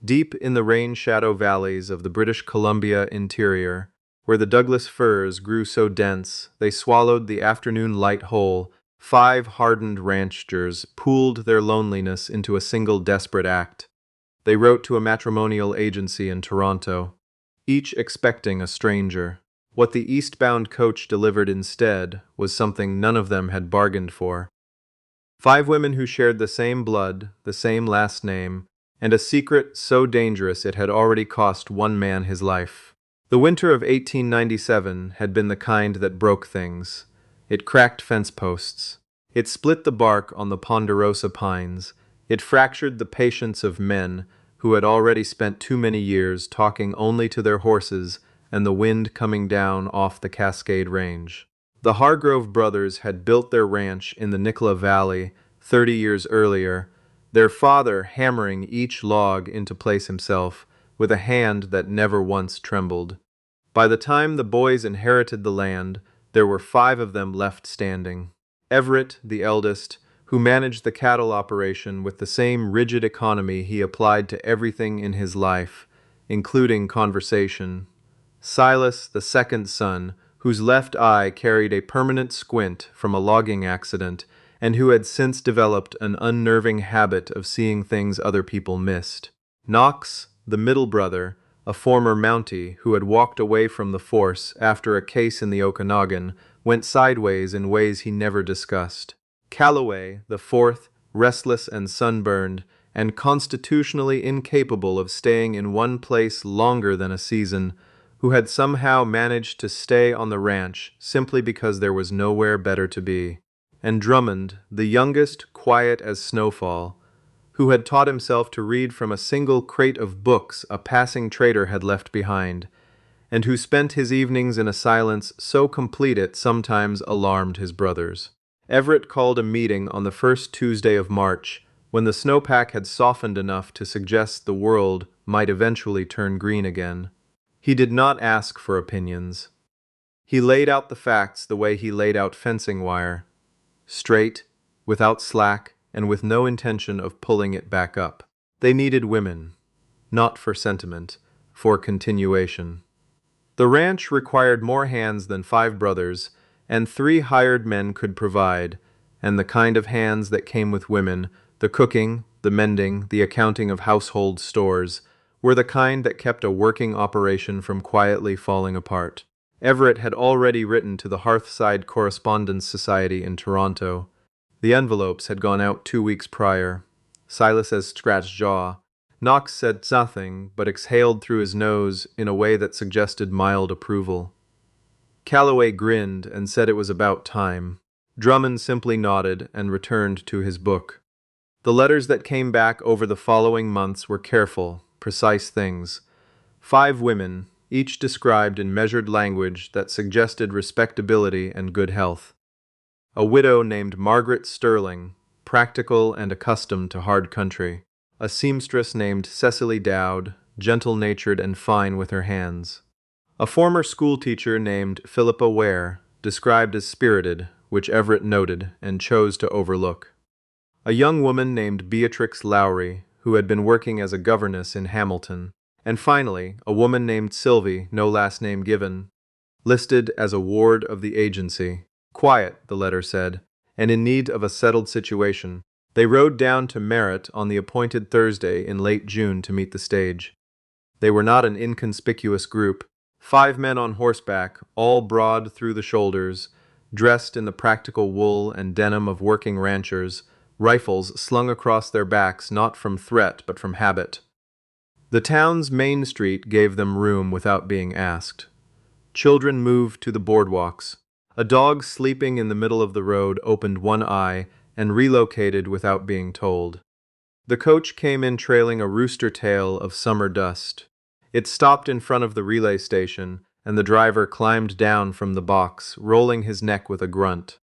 Deep in the rain-shadow valleys of the British Columbia interior, where the Douglas firs grew so dense they swallowed the afternoon light whole, 5 hardened ranchers pooled their loneliness into a single desperate act. They wrote to a matrimonial agency in Toronto, each expecting a stranger. What the eastbound coach delivered instead was something none of them had bargained for. 5 women who shared the same blood, the same last name, and a secret so dangerous it had already cost one man his life. The winter of 1897 had been the kind that broke things. It cracked fence posts. It split the bark on the ponderosa pines. It fractured the patience of men who had already spent too many years talking only to their horses and the wind coming down off the Cascade Range. The Hargrove brothers had built their ranch in the Nicola Valley 30 years earlier, their father hammering each log into place himself with a hand that never once trembled. By the time the boys inherited the land, there were 5 of them left standing. Everett, the eldest, who managed the cattle operation with the same rigid economy he applied to everything in his life, including conversation. Silas, the second son, whose left eye carried a permanent squint from a logging accident, and who had since developed an unnerving habit of seeing things other people missed. Knox, the middle brother, a former Mountie who had walked away from the force after a case in the Okanagan, went sideways in ways he never discussed. Calloway, the fourth, restless and sunburned, and constitutionally incapable of staying in one place longer than a season, who had somehow managed to stay on the ranch simply because there was nowhere better to be. And Drummond, the youngest, quiet as snowfall, who had taught himself to read from a single crate of books a passing trader had left behind, and who spent his evenings in a silence so complete it sometimes alarmed his brothers. Everett called a meeting on the first Tuesday of March, when the snowpack had softened enough to suggest the world might eventually turn green again. He did not ask for opinions. He laid out the facts the way he laid out fencing wire, straight, without slack, and with no intention of pulling it back up. They needed women, not for sentiment, for continuation. The ranch required more hands than 5 brothers, and 3 hired men could provide, and the kind of hands that came with women, the cooking, the mending, the accounting of household stores, were the kind that kept a working operation from quietly falling apart. Everett had already written to the Hearthside Correspondence Society in Toronto. The envelopes had gone out 2 weeks prior. Silas had scratched jaw. Knox said nothing, but exhaled through his nose in a way that suggested mild approval. Calloway grinned and said it was about time. Drummond simply nodded and returned to his book. The letters that came back over the following months were careful, precise things. 5 women, each described in measured language that suggested respectability and good health. A widow named Margaret Sterling, practical and accustomed to hard country. A seamstress named Cecily Dowd, gentle-natured and fine with her hands. A former schoolteacher named Philippa Ware, described as spirited, which Everett noted and chose to overlook. A young woman named Beatrix Lowry, who had been working as a governess in Hamilton. And finally, a woman named Sylvie, no last name given, listed as a ward of the agency. Quiet, the letter said, and in need of a settled situation. They rode down to Merritt on the appointed Thursday in late June to meet the stage. They were not an inconspicuous group. 5 men on horseback, all broad through the shoulders, dressed in the practical wool and denim of working ranchers, rifles slung across their backs not from threat but from habit. The town's main street gave them room without being asked. Children moved to the boardwalks. A dog sleeping in the middle of the road opened one eye and relocated without being told. The coach came in trailing a rooster tail of summer dust. It stopped in front of the relay station, and the driver climbed down from the box, rolling his neck with a grunt.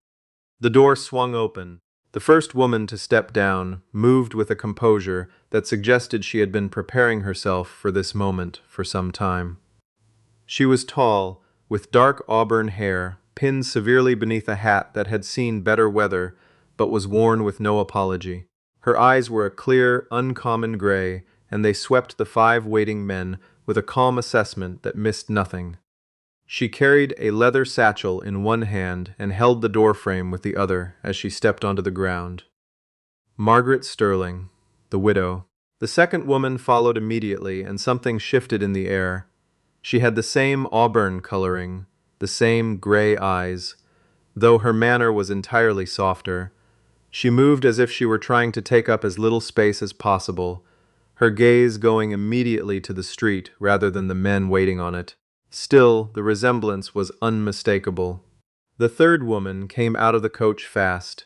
The door swung open. The first woman to step down moved with a composure that suggested she had been preparing herself for this moment for some time. She was tall, with dark auburn hair, pinned severely beneath a hat that had seen better weather, but was worn with no apology. Her eyes were a clear, uncommon gray, and they swept the 5 waiting men with a calm assessment that missed nothing. She carried a leather satchel in one hand and held the doorframe with the other as she stepped onto the ground. Margaret Sterling, the widow. The second woman followed immediately, and something shifted in the air. She had the same auburn coloring, the same gray eyes, though her manner was entirely softer. She moved as if she were trying to take up as little space as possible, her gaze going immediately to the street rather than the men waiting on it. Still, the resemblance was unmistakable. The third woman came out of the coach fast,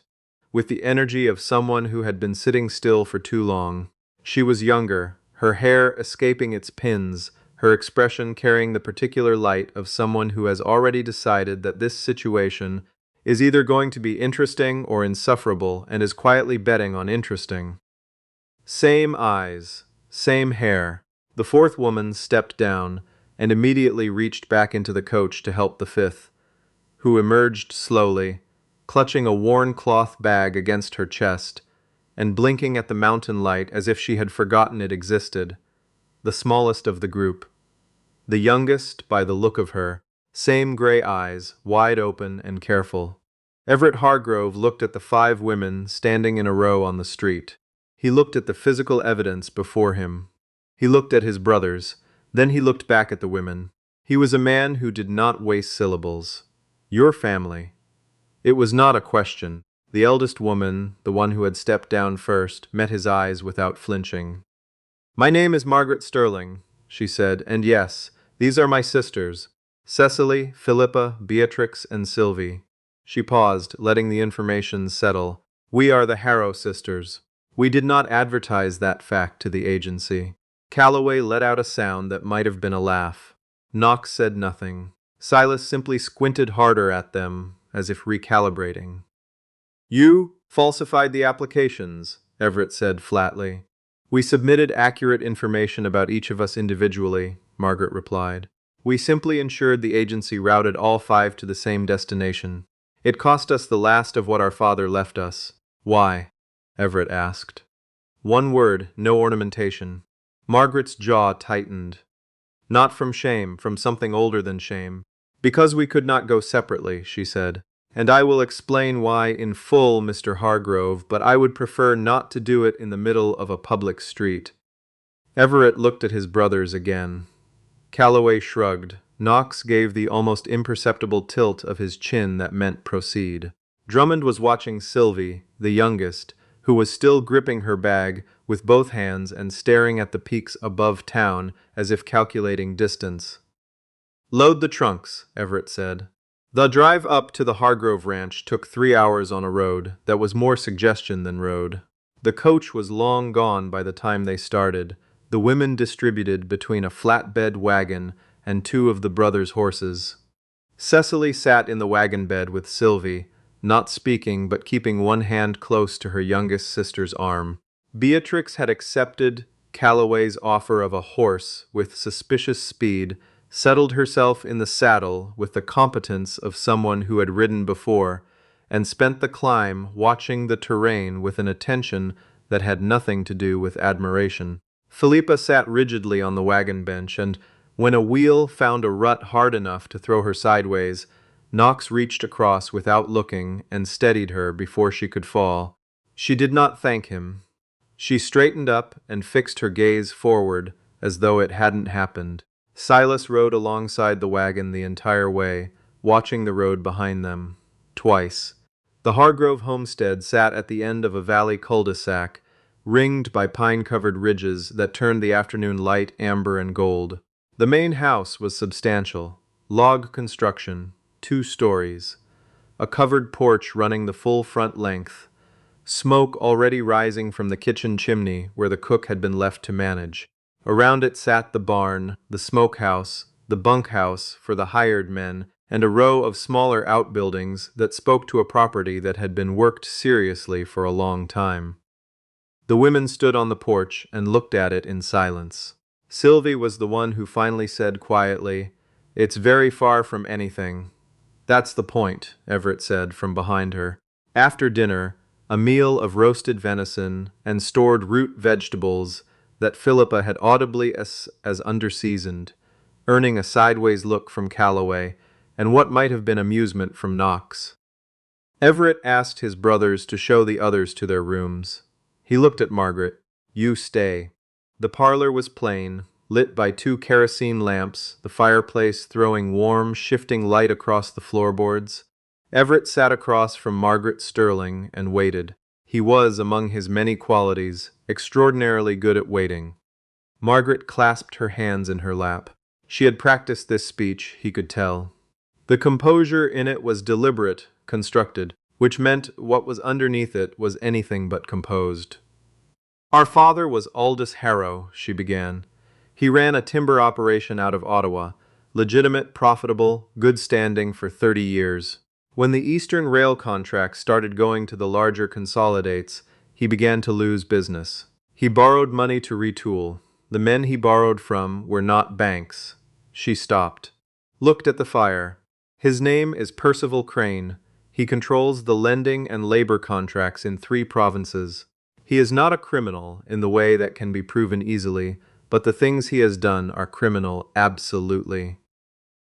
with the energy of someone who had been sitting still for too long. She was younger, her hair escaping its pins, her expression carrying the particular light of someone who has already decided that this situation is either going to be interesting or insufferable and is quietly betting on interesting. Same eyes, same hair. The fourth woman stepped down and immediately reached back into the coach to help the fifth, who emerged slowly, clutching a worn cloth bag against her chest and blinking at the mountain light as if she had forgotten it existed. The smallest of the group. The youngest, by the look of her, same gray eyes, wide open and careful. Everett Hargrove looked at the 5 women standing in a row on the street. He looked at the physical evidence before him. He looked at his brothers. Then he looked back at the women. He was a man who did not waste syllables. Your family. It was not a question. The eldest woman, the one who had stepped down first, met his eyes without flinching. My name is Margaret Sterling, she said, and yes, these are my sisters, Cecily, Philippa, Beatrix, and Sylvie. She paused, letting the information settle. We are the Harrow sisters. We did not advertise that fact to the agency. Calloway let out a sound that might have been a laugh. Knox said nothing. Silas simply squinted harder at them, as if recalibrating. You falsified the applications, Everett said flatly. We submitted accurate information about each of us individually, Margaret replied. We simply ensured the agency routed all 5 to the same destination. It cost us the last of what our father left us. Why? Everett asked. One word, no ornamentation. Margaret's jaw tightened. Not from shame, from something older than shame. Because we could not go separately, she said. And I will explain why in full, Mr. Hargrove, but I would prefer not to do it in the middle of a public street. Everett looked at his brothers again. Calloway shrugged. Knox gave the almost imperceptible tilt of his chin that meant proceed. Drummond was watching Sylvie, the youngest, who was still gripping her bag with both hands and staring at the peaks above town as if calculating distance. Load the trunks, Everett said. The drive up to the Hargrove Ranch took 3 hours on a road that was more suggestion than road. The coach was long gone by the time they started, the women distributed between a flatbed wagon and 2 of the brothers' horses. Cecily sat in the wagon bed with Sylvie, not speaking but keeping one hand close to her youngest sister's arm. Beatrix had accepted Calloway's offer of a horse with suspicious speed, settled herself in the saddle with the competence of someone who had ridden before, and spent the climb watching the terrain with an attention that had nothing to do with admiration. Philippa sat rigidly on the wagon bench, and when a wheel found a rut hard enough to throw her sideways, Knox reached across without looking and steadied her before she could fall. She did not thank him. She straightened up and fixed her gaze forward as though it hadn't happened. Silas rode alongside the wagon the entire way, watching the road behind them. Twice. The Hargrove homestead sat at the end of a valley cul-de-sac, ringed by pine-covered ridges that turned the afternoon light amber and gold. The main house was substantial, log construction, 2 stories, a covered porch running the full front length, smoke already rising from the kitchen chimney where the cook had been left to manage. Around it sat the barn, the smokehouse, the bunkhouse for the hired men, and a row of smaller outbuildings that spoke to a property that had been worked seriously for a long time. The women stood on the porch and looked at it in silence. Sylvie was the one who finally said quietly, "It's very far from anything." "That's the point," Everett said from behind her. After dinner, a meal of roasted venison and stored root vegetables that Philippa had audibly as underseasoned, earning a sideways look from Calloway and what might have been amusement from Knox. Everett asked his brothers to show the others to their rooms. He looked at Margaret. "You stay." The parlor was plain, lit by two kerosene lamps, the fireplace throwing warm, shifting light across the floorboards. Everett sat across from Margaret Sterling and waited. He was, among his many qualities, extraordinarily good at waiting. Margaret clasped her hands in her lap. She had practiced this speech, he could tell. The composure in it was deliberate, constructed, which meant what was underneath it was anything but composed. "Our father was Aldous Harrow," she began. "He ran a timber operation out of Ottawa, legitimate, profitable, good standing for 30 years. When the Eastern Rail contracts started going to the larger consolidates, he began to lose business. He borrowed money to retool. The men he borrowed from were not banks." She stopped, looked at the fire. "His name is Percival Crane. He controls the lending and labor contracts in 3 provinces. He is not a criminal in the way that can be proven easily, but the things he has done are criminal absolutely."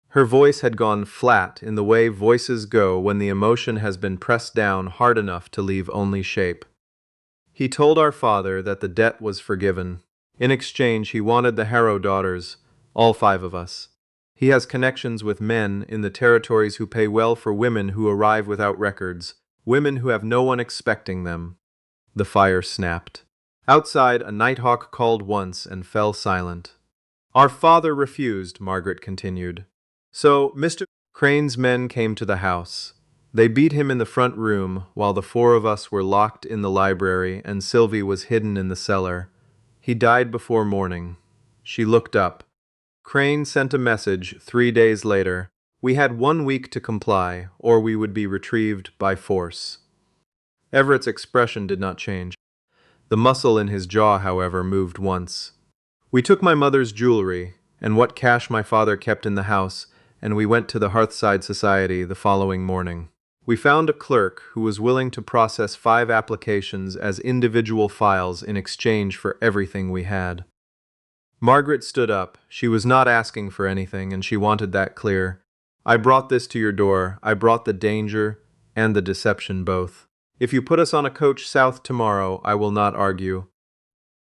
Her voice had gone flat in the way voices go when the emotion has been pressed down hard enough to leave only shape. "He told our father that the debt was forgiven. In exchange, he wanted the Harrow daughters, all 5 of us. He has connections with men in the territories who pay well for women who arrive without records, women who have no one expecting them." The fire snapped. Outside, a nighthawk called once and fell silent. "Our father refused," Margaret continued. "So Mr. Crane's men came to the house. They beat him in the front room while the 4 of us were locked in the library and Sylvie was hidden in the cellar. He died before morning." She looked up. "Crane sent a message 3 days later. We had 1 week to comply, or we would be retrieved by force." Everett's expression did not change. The muscle in his jaw, however, moved once. "We took my mother's jewelry and what cash my father kept in the house, and we went to the Hearthside Society the following morning. We found a clerk who was willing to process 5 applications as individual files in exchange for everything we had." Margaret stood up. She was not asking for anything, and she wanted that clear. "I brought this to your door. I brought the danger and the deception both. If you put us on a coach south tomorrow, I will not argue.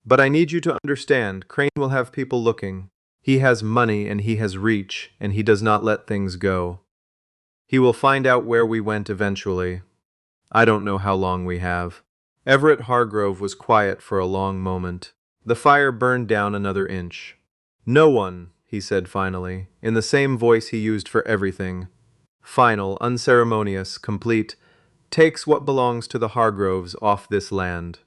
But I need you to understand, Crane will have people looking. He has money and he has reach, and he does not let things go. He will find out where we went eventually. I don't know how long we have." Everett Hargrove was quiet for a long moment. The fire burned down another inch. "No one," he said finally, in the same voice he used for everything, final, unceremonious, complete, "takes what belongs to the Hargroves off this land."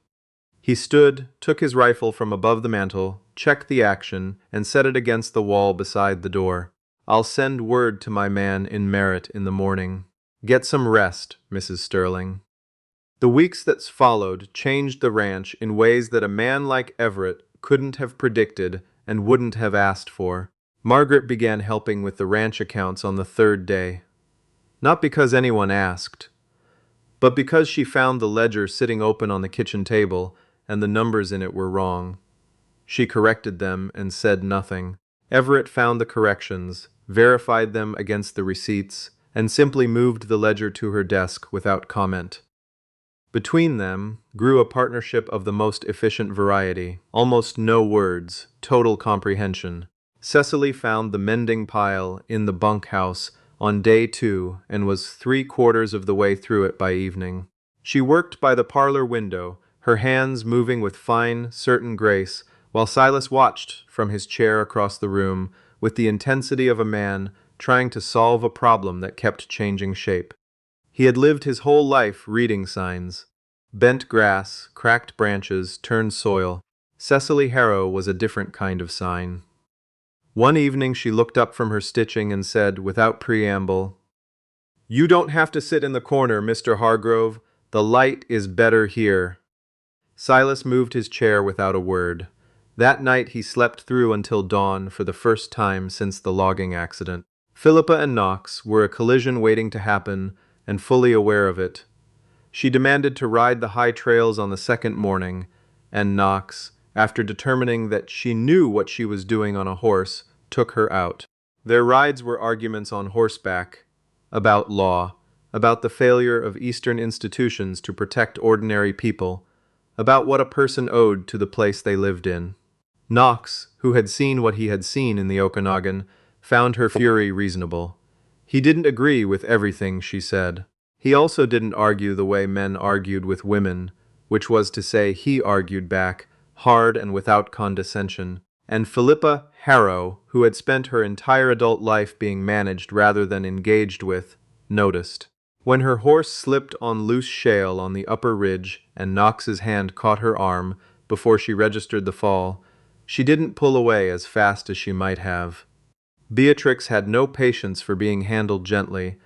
He stood, took his rifle from above the mantel, checked the action, and set it against the wall beside the door. "I'll send word to my man in Merritt in the morning. Get some rest, Mrs. Sterling." The weeks that followed changed the ranch in ways that a man like Everett couldn't have predicted and wouldn't have asked for. Margaret began helping with the ranch accounts on the 3rd day. Not because anyone asked, but because she found the ledger sitting open on the kitchen table and the numbers in it were wrong. She corrected them and said nothing. Everett found the corrections, verified them against the receipts, and simply moved the ledger to her desk without comment. Between them grew a partnership of the most efficient variety, almost no words, total comprehension. Cecily found the mending pile in the bunkhouse on day 2 and was 3/4 of the way through it by evening. She worked by the parlor window, her hands moving with fine, certain grace, while Silas watched from his chair across the room with the intensity of a man trying to solve a problem that kept changing shape. He had lived his whole life reading signs. Bent grass, cracked branches, turned soil. Cecily Harrow was a different kind of sign. One evening she looked up from her stitching and said, without preamble, "You don't have to sit in the corner, Mr. Hargrove. The light is better here." Silas moved his chair without a word. That night he slept through until dawn for the first time since the logging accident. Philippa and Knox were a collision waiting to happen and fully aware of it. She demanded to ride the high trails on the 2nd morning, and Knox, after determining that she knew what she was doing on a horse, took her out. Their rides were arguments on horseback, about law, about the failure of Eastern institutions to protect ordinary people, about what a person owed to the place they lived in. Knox, who had seen what he had seen in the Okanagan, found her fury reasonable. He didn't agree with everything she said. He also didn't argue the way men argued with women, which was to say he argued back, hard and without condescension. And Philippa Harrow, who had spent her entire adult life being managed rather than engaged with, noticed. When her horse slipped on loose shale on the upper ridge and Knox's hand caught her arm before she registered the fall, she didn't pull away as fast as she might have. Beatrix had no patience for being handled gently,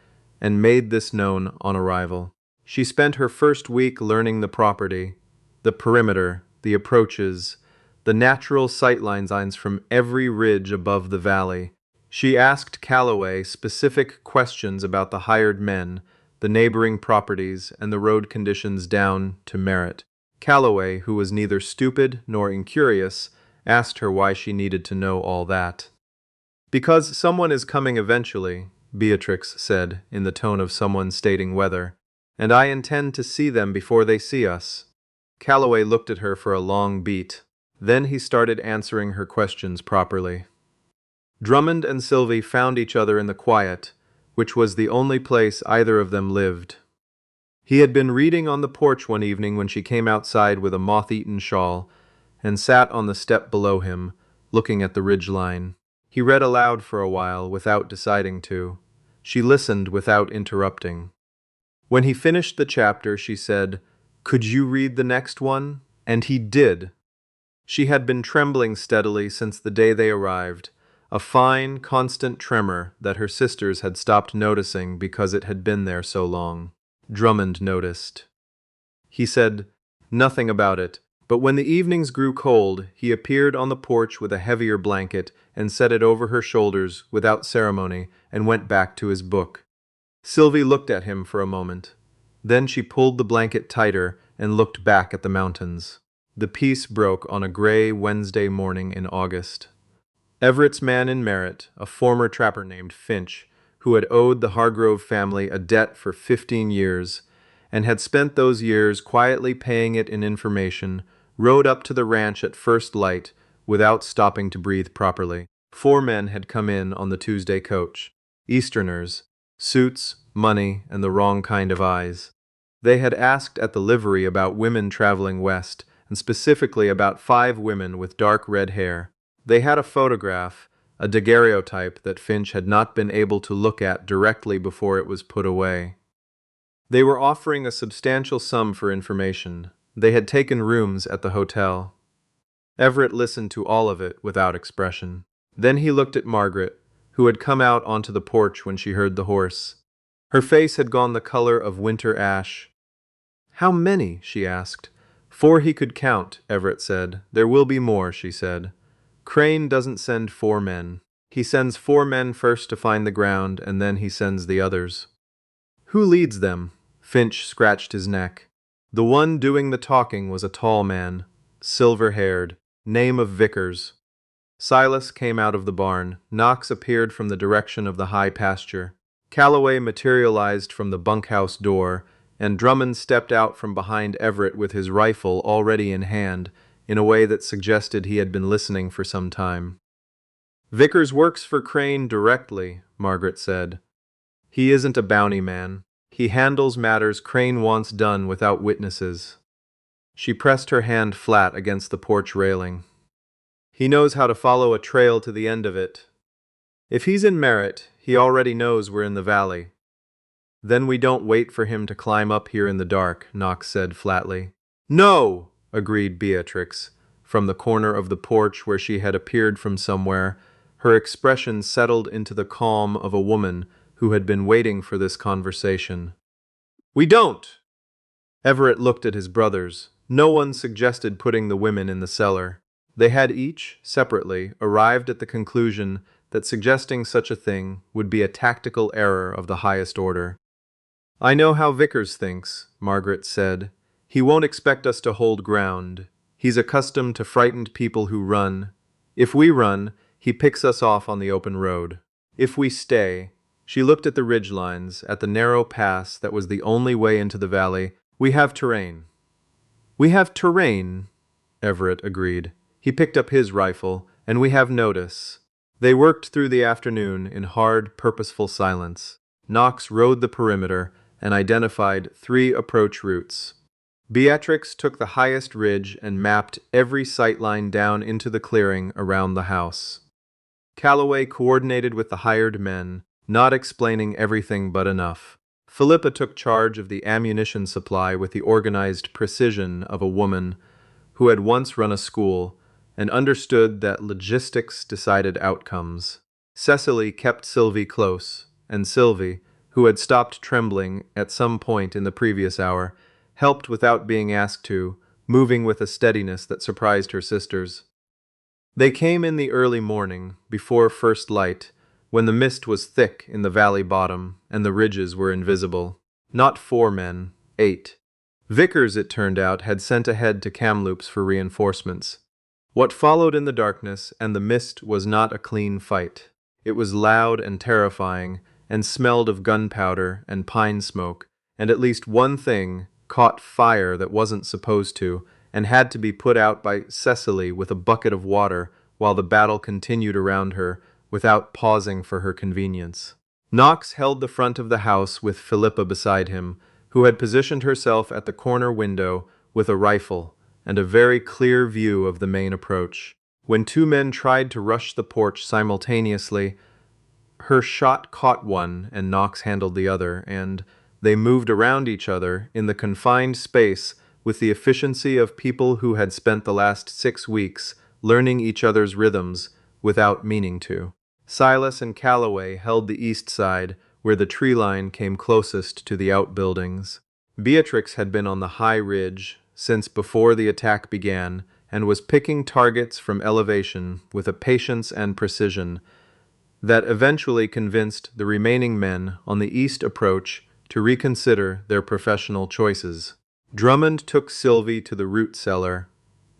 and made this known on arrival. She spent her first week learning the property, the perimeter, the approaches, the natural sightlines from every ridge above the valley. She asked Calloway specific questions about the hired men, the neighboring properties, and the road conditions down to Merritt. Calloway, who was neither stupid nor incurious, asked her why she needed to know all that. "Because someone is coming eventually," Beatrix said, in the tone of someone stating weather, "and I intend to see them before they see us." Calloway looked at her for a long beat. Then he started answering her questions properly. Drummond and Sylvie found each other in the quiet, which was the only place either of them lived. He had been reading on the porch one evening when she came outside with a moth-eaten shawl, and sat on the step below him, looking at the ridgeline. He read aloud for a while without deciding to. She listened without interrupting. When he finished the chapter, she said, "Could you read the next one?" And he did. She had been trembling steadily since the day they arrived, a fine, constant tremor that her sisters had stopped noticing because it had been there so long. Drummond noticed. He said nothing about it, but when the evenings grew cold, he appeared on the porch with a heavier blanket and set it over her shoulders without ceremony and went back to his book. Sylvie looked at him for a moment. Then she pulled the blanket tighter and looked back at the mountains. The peace broke on a gray Wednesday morning in August. Everett's man in Merritt, a former trapper named Finch, who had owed the Hargrove family a debt for 15 years, and had spent those years quietly paying it in information, rode up to the ranch at first light without stopping to breathe properly. 4 men had come in on the Tuesday coach. Easterners, suits, money, and the wrong kind of eyes. They had asked at the livery about women traveling west, and specifically about 5 women with dark red hair. They had a photograph, a daguerreotype that Finch had not been able to look at directly before it was put away. They were offering a substantial sum for information. They had taken rooms at the hotel. Everett listened to all of it without expression. Then he looked at Margaret, who had come out onto the porch when she heard the horse. Her face had gone the color of winter ash. "How many?" she asked. 4 he could count, Everett said. "There will be more," she said. "Crane doesn't send 4 men. He sends 4 men first to find the ground, and then he sends the others." "Who leads them?" Finch scratched his neck. The one doing the talking was a tall man, silver-haired, name of Vickers. Silas came out of the barn. Knox appeared from the direction of the high pasture. Calloway materialized from the bunkhouse door, and Drummond stepped out from behind Everett with his rifle already in hand, in a way that suggested he had been listening for some time. "Vickers works for Crane directly," Margaret said. "He isn't a bounty man. He handles matters Crane wants done without witnesses." She pressed her hand flat against the porch railing. "He knows how to follow a trail to the end of it. If he's in Merritt, he already knows we're in the valley." "Then we don't wait for him to climb up here in the dark," Knox said flatly. "No!" agreed Beatrix. From the corner of the porch where she had appeared from somewhere, her expression settled into the calm of a woman who had been waiting for this conversation. "We don't!" Everett looked at his brothers. No one suggested putting the women in the cellar. They had each, separately, arrived at the conclusion that suggesting such a thing would be a tactical error of the highest order. "I know how Vickers thinks," Margaret said. "He won't expect us to hold ground. He's accustomed to frightened people who run. If we run, he picks us off on the open road. If we stay, she looked at the ridgelines, at the narrow pass that was the only way into the valley. We have terrain. We have terrain, Everett agreed. He picked up his rifle, and we have notice. They worked through the afternoon in hard, purposeful silence. Knox rode the perimeter and identified 3 approach routes. Beatrix took the highest ridge and mapped every sightline down into the clearing around the house. Calloway coordinated with the hired men, not explaining everything but enough. Philippa took charge of the ammunition supply with the organized precision of a woman who had once run a school and understood that logistics decided outcomes. Cecily kept Sylvie close, and Sylvie, who had stopped trembling at some point in the previous hour, helped without being asked to, moving with a steadiness that surprised her sisters. They came in the early morning, before first light, when the mist was thick in the valley bottom and the ridges were invisible. Not 4 men, 8. Vickers, it turned out, had sent ahead to Kamloops for reinforcements. What followed in the darkness and the mist was not a clean fight. It was loud and terrifying, and smelled of gunpowder and pine smoke, and at least one thing caught fire that wasn't supposed to, and had to be put out by Cecily with a bucket of water while the battle continued around her, without pausing for her convenience. Knox held the front of the house with Philippa beside him, who had positioned herself at the corner window with a rifle and a very clear view of the main approach. When 2 men tried to rush the porch simultaneously, her shot caught one and Knox handled the other, and they moved around each other in the confined space with the efficiency of people who had spent the last 6 weeks learning each other's rhythms without meaning to. Silas and Calloway held the east side, where the tree line came closest to the outbuildings. Beatrix had been on the high ridge since before the attack began, and was picking targets from elevation with a patience and precision that eventually convinced the remaining men on the east approach to reconsider their professional choices. Drummond took Sylvie to the root cellar,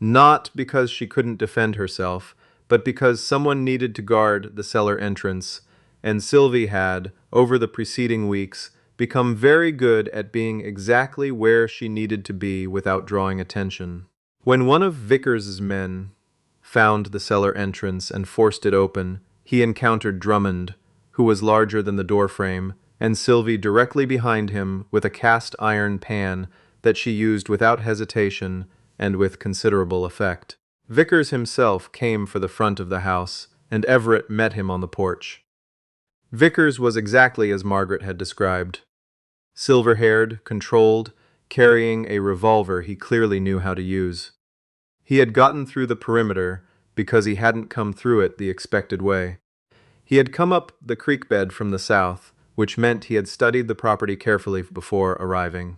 not because she couldn't defend herself, but because someone needed to guard the cellar entrance, and Sylvie had, over the preceding weeks, become very good at being exactly where she needed to be without drawing attention. When one of Vickers's men found the cellar entrance and forced it open, he encountered Drummond, who was larger than the doorframe, and Sylvie directly behind him with a cast iron pan that she used without hesitation and with considerable effect. Vickers himself came for the front of the house, and Everett met him on the porch. Vickers was exactly as Margaret had described. Silver-haired, controlled, carrying a revolver he clearly knew how to use. He had gotten through the perimeter because he hadn't come through it the expected way. He had come up the creek bed from the south, which meant he had studied the property carefully before arriving.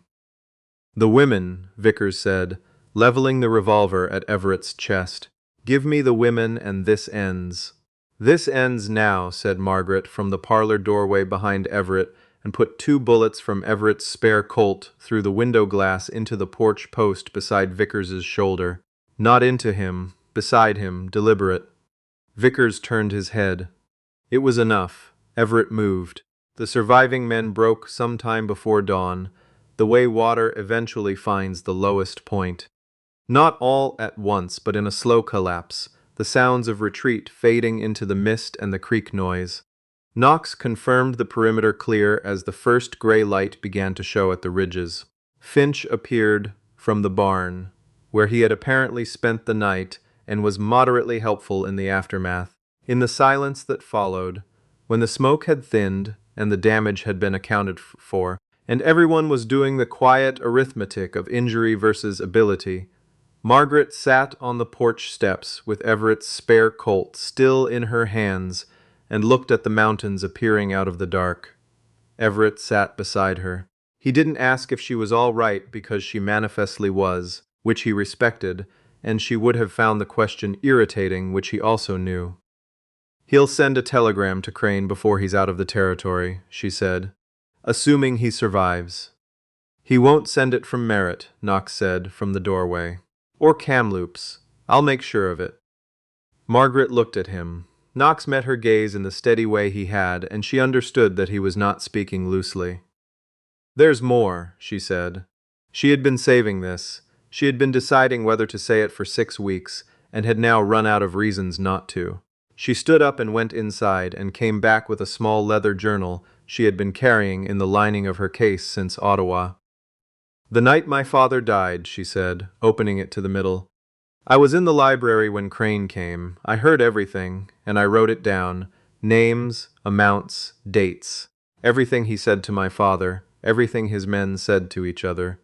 "The women," Vickers said, leveling the revolver at Everett's chest. "Give me the women and this ends." "This ends now," said Margaret from the parlor doorway behind Everett, and put 2 bullets from Everett's spare Colt through the window glass into the porch post beside Vickers's shoulder. Not into him, beside him, deliberate. Vickers turned his head. It was enough. Everett moved. The surviving men broke some time before dawn, the way water eventually finds the lowest point. Not all at once, but in a slow collapse, the sounds of retreat fading into the mist and the creek noise. Knox confirmed the perimeter clear as the first gray light began to show at the ridges. Finch appeared from the barn, where he had apparently spent the night and was moderately helpful in the aftermath. In the silence that followed, when the smoke had thinned and the damage had been accounted for, and everyone was doing the quiet arithmetic of injury versus ability, Margaret sat on the porch steps with Everett's spare Colt still in her hands and looked at the mountains appearing out of the dark. Everett sat beside her. He didn't ask if she was all right because she manifestly was, which he respected, and she would have found the question irritating, which he also knew. "He'll send a telegram to Crane before he's out of the territory," she said, "assuming he survives." "He won't send it from Merritt," Knox said from the doorway. Or Kamloops. I'll make sure of it." Margaret looked at him. Knox met her gaze in the steady way he had, and she understood that he was not speaking loosely. "There's more," she said. She had been saving this. She had been deciding whether to say it for 6 weeks, and had now run out of reasons not to. She stood up and went inside, and came back with a small leather journal she had been carrying in the lining of her case since Ottawa. "The night my father died," she said, opening it to the middle. "I was in the library when Crane came. I heard everything, and I wrote it down. Names, amounts, dates. Everything he said to my father, everything his men said to each other.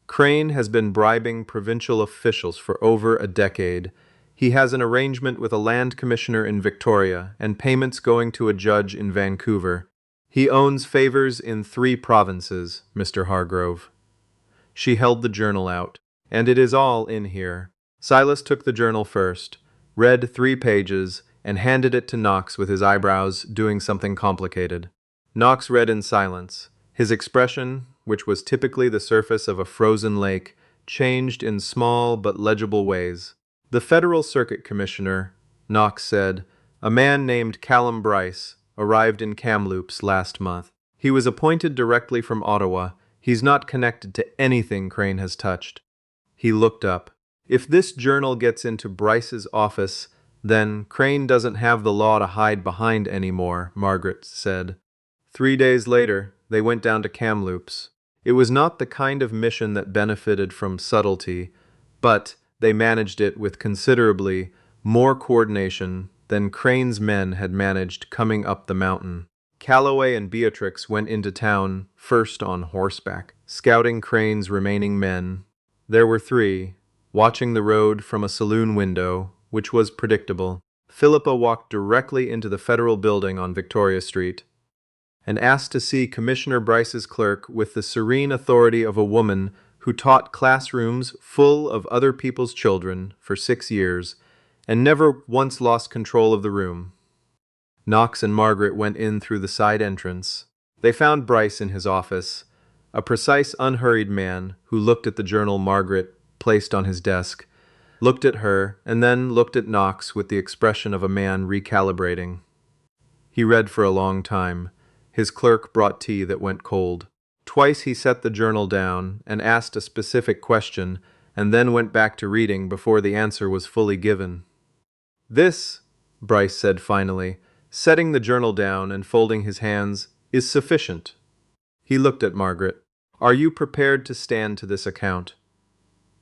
Crane has been bribing provincial officials for over a decade. He has an arrangement with a land commissioner in Victoria and payments going to a judge in Vancouver. He owns favors in 3 provinces, Mr. Hargrove." She held the journal out. "And it is all in here." Silas took the journal first, read 3 pages, and handed it to Knox with his eyebrows doing something complicated. Knox read in silence. His expression, which was typically the surface of a frozen lake, changed in small but legible ways. "The Federal Circuit Commissioner," Knox said, "a man named Callum Bryce, arrived in Kamloops last month. He was appointed directly from Ottawa. He's not connected to anything Crane has touched." He looked up. "If this journal gets into Bryce's office, then Crane doesn't have the law to hide behind anymore," Margaret said. 3 days later, they went down to Kamloops. It was not the kind of mission that benefited from subtlety, but they managed it with considerably more coordination than Crane's men had managed coming up the mountain. Calloway and Beatrix went into town first on horseback, scouting Crane's remaining men. There were 3, watching the road from a saloon window, which was predictable. Philippa walked directly into the federal building on Victoria Street and asked to see Commissioner Bryce's clerk with the serene authority of a woman who taught classrooms full of other people's children for 6 years and never once lost control of the room. Knox and Margaret went in through the side entrance. They found Bryce in his office, a precise, unhurried man who looked at the journal Margaret placed on his desk, looked at her, and then looked at Knox with the expression of a man recalibrating. He read for a long time. His clerk brought tea that went cold. Twice he set the journal down and asked a specific question, and then went back to reading before the answer was fully given. "This," Bryce said finally, setting the journal down and folding his hands, "is sufficient." He looked at Margaret. "Are you prepared to stand to this account?"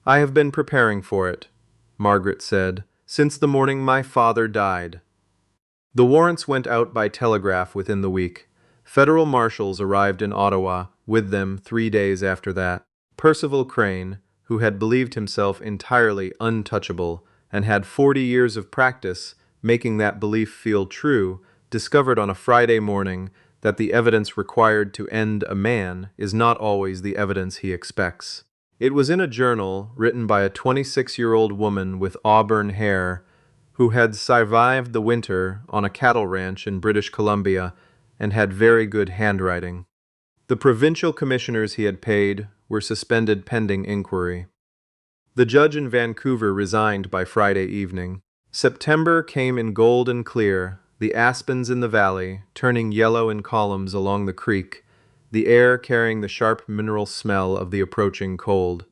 "I have been preparing for it," Margaret said, "since the morning my father died." The warrants went out by telegraph within the week. Federal marshals arrived in Ottawa with them 3 days after that. Percival Crane, who had believed himself entirely untouchable and had 40 years of practice making that belief feel true, discovered on a Friday morning that the evidence required to end a man is not always the evidence he expects. It was in a journal written by a 26-year-old woman with auburn hair who had survived the winter on a cattle ranch in British Columbia and had very good handwriting. The provincial commissioners he had paid were suspended pending inquiry. The judge in Vancouver resigned by Friday evening. September came in gold and clear, the aspens in the valley turning yellow in columns along the creek, the air carrying the sharp mineral smell of the approaching cold.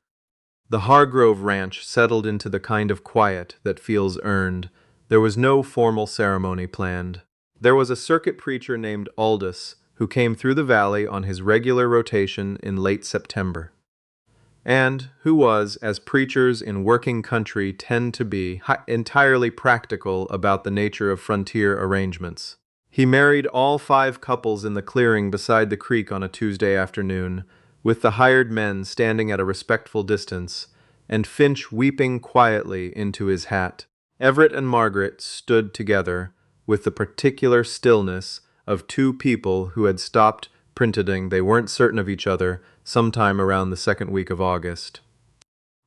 The Hargrove Ranch settled into the kind of quiet that feels earned. There was no formal ceremony planned. There was a circuit preacher named Aldous who came through the valley on his regular rotation in late September, and who was, as preachers in working country tend to be, entirely practical about the nature of frontier arrangements. He married all 5 couples in the clearing beside the creek on a Tuesday afternoon, with the hired men standing at a respectful distance, and Finch weeping quietly into his hat. Everett and Margaret stood together, with the particular stillness of 2 people who had stopped pretending they weren't certain of each other sometime around the 2nd week of August.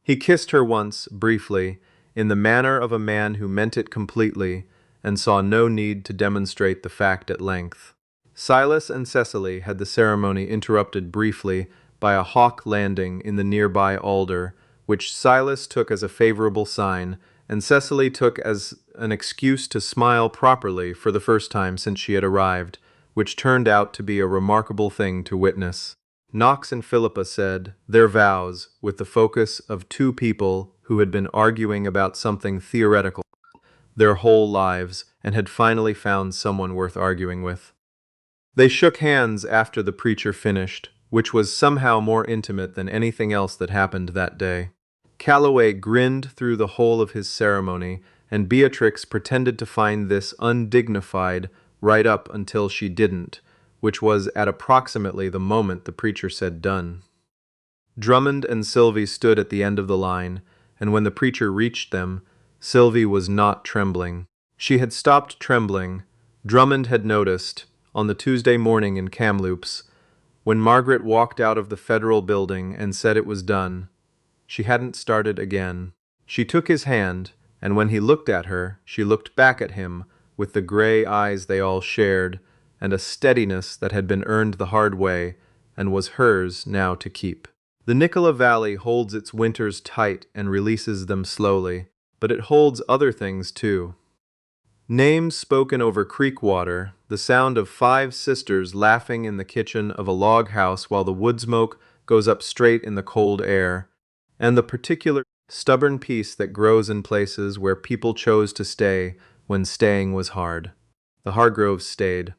He kissed her once, briefly, in the manner of a man who meant it completely, and saw no need to demonstrate the fact at length. Silas and Cecily had the ceremony interrupted briefly by a hawk landing in the nearby alder, which Silas took as a favorable sign, and Cecily took as an excuse to smile properly for the first time since she had arrived, which turned out to be a remarkable thing to witness. Knox and Philippa said their vows with the focus of two people who had been arguing about something theoretical their whole lives and had finally found someone worth arguing with. They shook hands after the preacher finished, which was somehow more intimate than anything else that happened that day. Calloway grinned through the whole of his ceremony, and Beatrix pretended to find this undignified right up until she didn't, which was at approximately the moment the preacher said done. Drummond and Sylvie stood at the end of the line, and when the preacher reached them, Sylvie was not trembling. She had stopped trembling, Drummond had noticed, on the Tuesday morning in Kamloops, when Margaret walked out of the federal building and said it was done. She hadn't started again. She took his hand, and when he looked at her, she looked back at him with the gray eyes they all shared, and a steadiness that had been earned the hard way and was hers now to keep. The Nicola Valley holds its winters tight and releases them slowly, but it holds other things too. Names spoken over creek water, the sound of 5 sisters laughing in the kitchen of a log house while the wood smoke goes up straight in the cold air, and the particular stubborn peace that grows in places where people chose to stay when staying was hard. The Hargroves stayed.